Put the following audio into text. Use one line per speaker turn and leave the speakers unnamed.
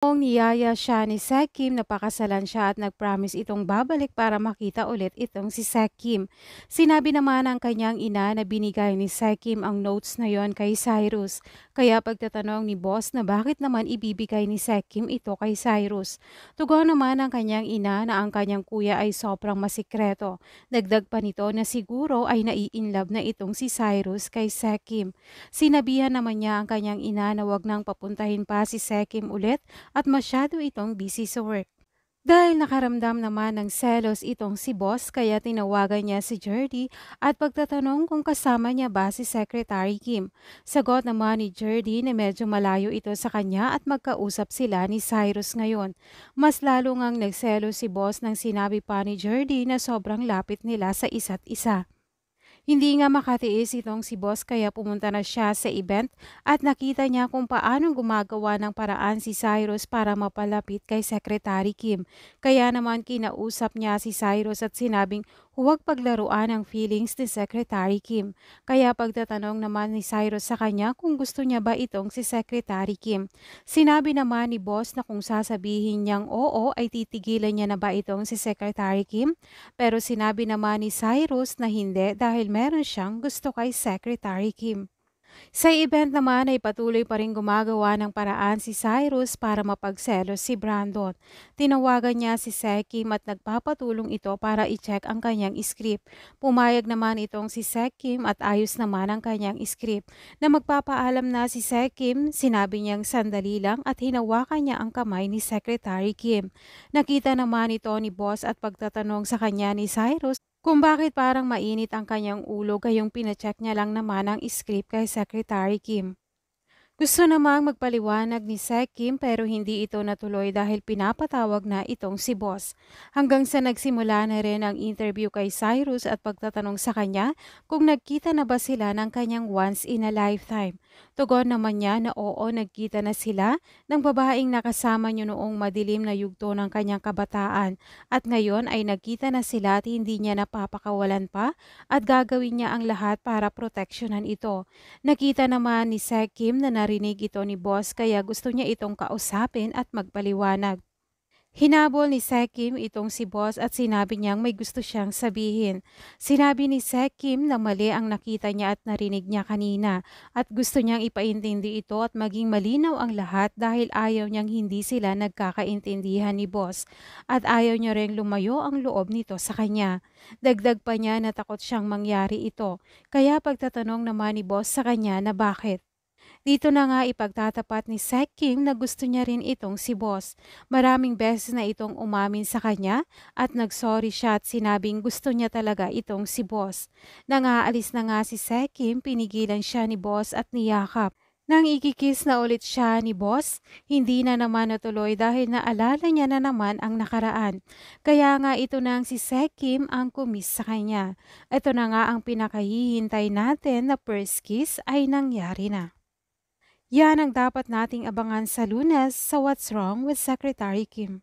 Noong niyaya siya ni Sekim na pakasalan siya at nag-promise itong babalik para makita ulit itong si Sekim. Sinabi naman ng kanyang ina na binigay ni Sekim ang notes na yon kay Cyrus. Kaya pagtatanong ni boss na bakit naman ibibigay ni Sekim ito kay Cyrus. Tugon naman ng kanyang ina na ang kanyang kuya ay sobrang masikreto. Dagdag pa nito na siguro ay nai-inlove na itong si Cyrus kay Sekim. Sinabihan naman niya ang kanyang ina na wag nang papuntahin pa si Sekim ulit at masyado itong busy sa work. Dahil nakaramdam naman ng selos itong si boss kaya tinawagan niya si Jordy at pagtatanong kung kasama niya ba si Secretary Kim. Sagot naman ni Jordy na medyo malayo ito sa kanya at magkausap sila ni Cyrus ngayon. Mas lalo ngang nagselos si boss nang sinabi pa ni Jordy na sobrang lapit nila sa isa't isa. Hindi nga makatiis itong si boss kaya pumunta na siya sa event at nakita niya kung paano gumagawa ng paraan si Cyrus para mapalapit kay Secretary Kim. Kaya naman kinausap niya si Cyrus at sinabing huwag paglaruan ang feelings ni Secretary Kim. Kaya pagtatanong naman ni Cyrus sa kanya kung gusto niya ba itong si Secretary Kim. Sinabi naman ni boss na kung sasabihin niyang oo ay titigilan niya na ba itong si Secretary Kim. Pero sinabi naman ni Cyrus na hindi dahil meron siyang gusto kay Secretary Kim. Sa event naman ay patuloy pa rin gumagawa ng paraan si Cyrus para mapagselos si Brandon. Tinawagan niya si Sekim at nagpapatulong ito para i-check ang kanyang script. Pumayag naman itong si Sekim at ayos naman ang kanyang script. Na magpapaalam na si Sekim, sinabi niyang sandali lang at hinawakan niya ang kamay ni Secretary Kim. Nakita naman ito ni boss at pagtatanong sa kanya ni Cyrus kung bakit parang mainit ang kanyang ulo gayong pina-check niya lang naman ang script kay Secretary Kim. Gusto namang magpaliwanag ni Sec Kim pero hindi ito natuloy dahil pinapatawag na itong si boss. Hanggang sa nagsimula na rin ang interview kay Cyrus at pagtatanong sa kanya kung nagkita na ba sila ng kanyang once in a lifetime. Tugon naman niya na oo, nagkita na sila ng babaeng nakasama niyo noong madilim na yugto ng kanyang kabataan at ngayon ay nagkita na sila at hindi niya napapakawalan pa at gagawin niya ang lahat para proteksyonan ito. Nakita naman ni Sec Kim na narinig ito ni boss kaya gusto niya itong kausapin at magpaliwanag. Hinabol ni Sekim itong si boss at sinabi niyang may gusto siyang sabihin. Sinabi ni Sekim na mali ang nakita niya at narinig niya kanina at gusto niyang ipaintindi ito at maging malinaw ang lahat dahil ayaw niyang hindi sila nagkakaintindihan ni boss at ayaw niya ring lumayo ang loob nito sa kanya. Dagdag pa niya na takot siyang mangyari ito kaya pagtatanong naman ni boss sa kanya na bakit. Dito na nga ipagtatapat ni Sek Kim na gusto niya rin itong si boss. Maraming beses na itong umamin sa kanya at nagsorry siya at sinabing gusto niya talaga itong si boss. Nang aalis na nga si Sek Kim, pinigilan siya ni boss at niyakap. Nang ikikis na ulit siya ni boss, hindi na naman natuloy dahil naalala niya na naman ang nakaraan. Kaya nga ito nang si Sek Kim ang kumis sa kanya. Ito na nga ang pinakahihintay natin na first kiss ay nangyari na. Yan ang dapat nating abangan sa Lunes sa What's Wrong with Secretary Kim.